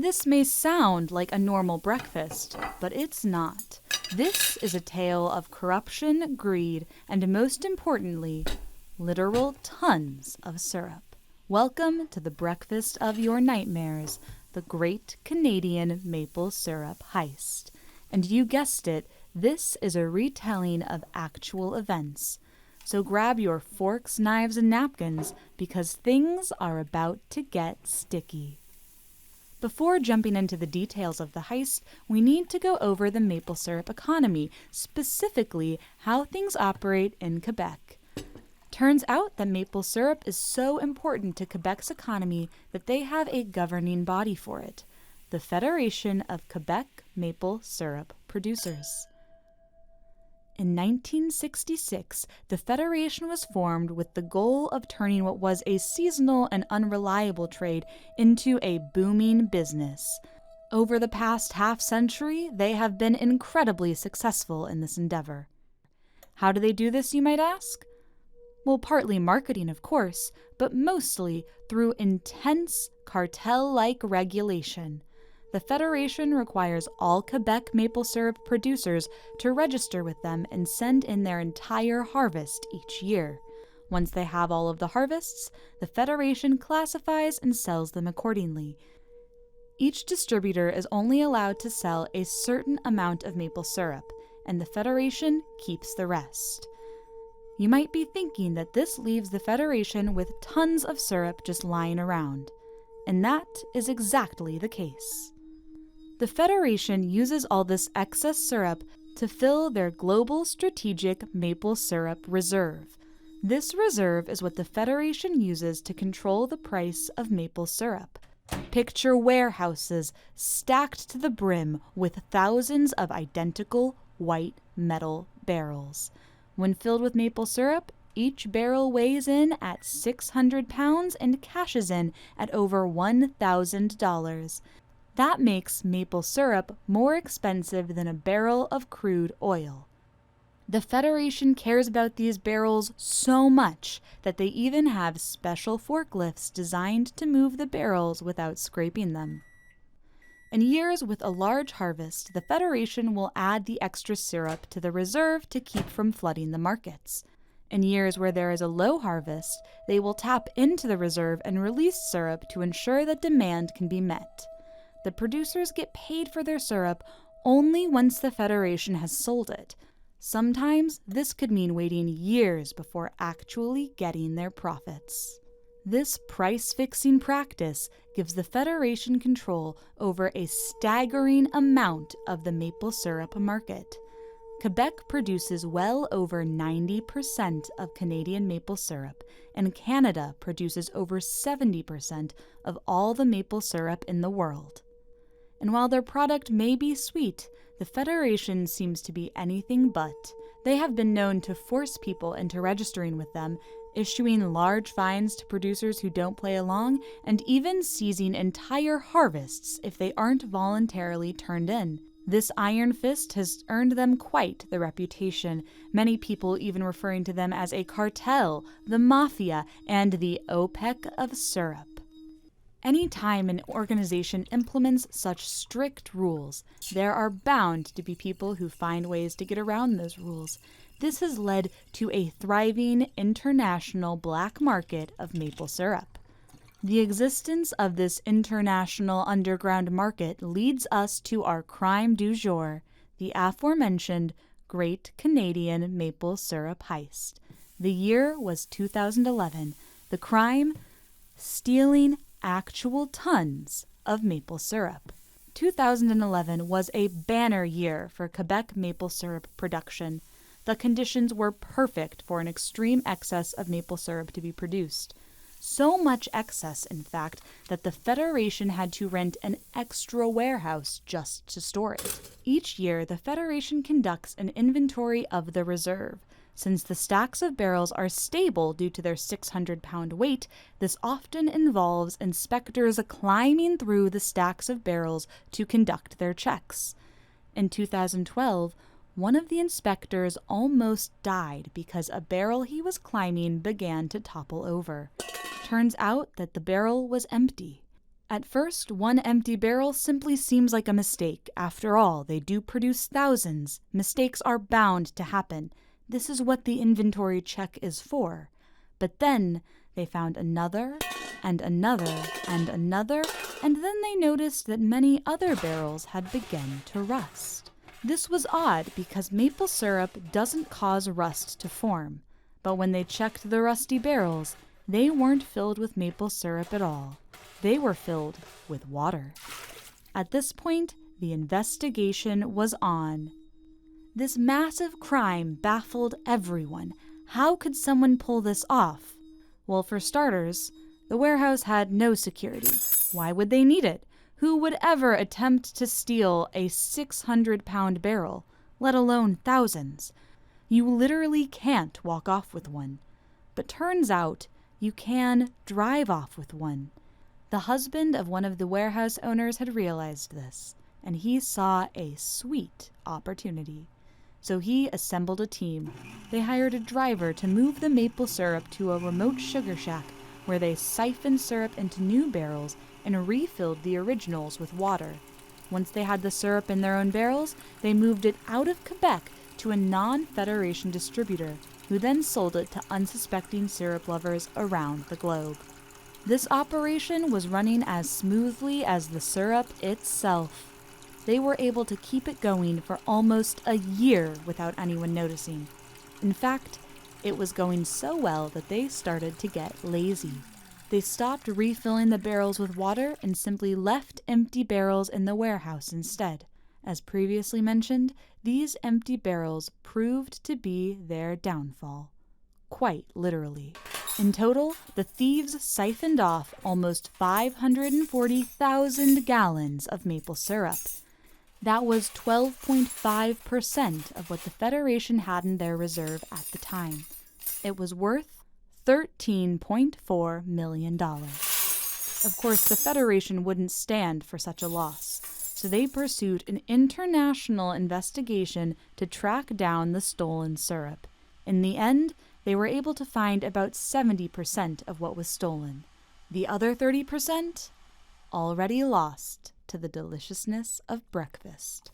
This may sound like a normal breakfast, but it's not. This is a tale of corruption, greed, and most importantly, literal tons of syrup. Welcome to the breakfast of your nightmares, the Great Canadian Maple Syrup Heist. And you guessed it, this is a retelling of actual events. So grab your forks, knives, and napkins because things are about to get sticky. Before jumping into the details of the heist, we need to go over the maple syrup economy, specifically how things operate in Quebec. Turns out that maple syrup is so important to Quebec's economy that they have a governing body for it, the Federation of Quebec Maple Syrup Producers. In 1966, the Federation was formed with the goal of turning what was a seasonal and unreliable trade into a booming business. Over the past half-century, they have been incredibly successful in this endeavor. How do they do this, you might ask? Well, partly marketing, of course, but mostly through intense cartel-like regulation. The Federation requires all Quebec maple syrup producers to register with them and send in their entire harvest each year. Once they have all of the harvests, the Federation classifies and sells them accordingly. Each distributor is only allowed to sell a certain amount of maple syrup, and the Federation keeps the rest. You might be thinking that this leaves the Federation with tons of syrup just lying around, and that is exactly the case. The Federation uses all this excess syrup to fill their global strategic maple syrup reserve. This reserve is what the Federation uses to control the price of maple syrup. Picture warehouses stacked to the brim with thousands of identical white metal barrels. When filled with maple syrup, each barrel weighs in at 600 pounds and cashes in at over $1,000. That makes maple syrup more expensive than a barrel of crude oil. The Federation cares about these barrels so much that they even have special forklifts designed to move the barrels without scraping them. In years with a large harvest, the Federation will add the extra syrup to the reserve to keep from flooding the markets. In years where there is a low harvest, they will tap into the reserve and release syrup to ensure that demand can be met. The producers get paid for their syrup only once the Federation has sold it. Sometimes this could mean waiting years before actually getting their profits. This price-fixing practice gives the Federation control over a staggering amount of the maple syrup market. Quebec produces well over 90% of Canadian maple syrup, and Canada produces over 70% of all the maple syrup in the world. And while their product may be sweet, the Federation seems to be anything but. They have been known to force people into registering with them, issuing large fines to producers who don't play along, and even seizing entire harvests if they aren't voluntarily turned in. This iron fist has earned them quite the reputation, many people even referring to them as a cartel, the mafia, and the OPEC of syrup. Any time an organization implements such strict rules, there are bound to be people who find ways to get around those rules. This has led to a thriving international black market of maple syrup. The existence of this international underground market leads us to our crime du jour, the aforementioned Great Canadian Maple Syrup Heist. The year was 2011. The crime? Stealing actual tons of maple syrup. 2011 was a banner year for Quebec maple syrup production. The conditions were perfect for an extreme excess of maple syrup to be produced. So much excess, in fact, that the Federation had to rent an extra warehouse just to store it. Each year, the Federation conducts an inventory of the reserve. Since the stacks of barrels are stable due to their 600-pound weight, this often involves inspectors climbing through the stacks of barrels to conduct their checks. In 2012, one of the inspectors almost died because a barrel he was climbing began to topple over. Turns out that the barrel was empty. At first, one empty barrel simply seems like a mistake. After all, they do produce thousands. Mistakes are bound to happen. This is what the inventory check is for. But then they found another, and another, and another, and then they noticed that many other barrels had begun to rust. This was odd because maple syrup doesn't cause rust to form. But when they checked the rusty barrels, they weren't filled with maple syrup at all. They were filled with water. At this point, the investigation was on. This massive crime baffled everyone. How could someone pull this off? Well, for starters, the warehouse had no security. Why would they need it? Who would ever attempt to steal a 600-pound barrel, let alone thousands? You literally can't walk off with one. But turns out you can drive off with one. The husband of one of the warehouse owners had realized this, and he saw a sweet opportunity. So he assembled a team. They hired a driver to move the maple syrup to a remote sugar shack where they siphoned syrup into new barrels and refilled the originals with water. Once they had the syrup in their own barrels, they moved it out of Quebec to a non-Federation distributor, who then sold it to unsuspecting syrup lovers around the globe. This operation was running as smoothly as the syrup itself. They were able to keep it going for almost a year without anyone noticing. In fact, it was going so well that they started to get lazy. They stopped refilling the barrels with water and simply left empty barrels in the warehouse instead. As previously mentioned, these empty barrels proved to be their downfall. Quite literally. In total, the thieves siphoned off almost 540,000 gallons of maple syrup. That was 12.5% of what the Federation had in their reserve at the time. It was worth $13.4 million. Of course, the Federation wouldn't stand for such a loss, so they pursued an international investigation to track down the stolen syrup. In the end, they were able to find about 70% of what was stolen. The other 30%? Already lost to the deliciousness of breakfast.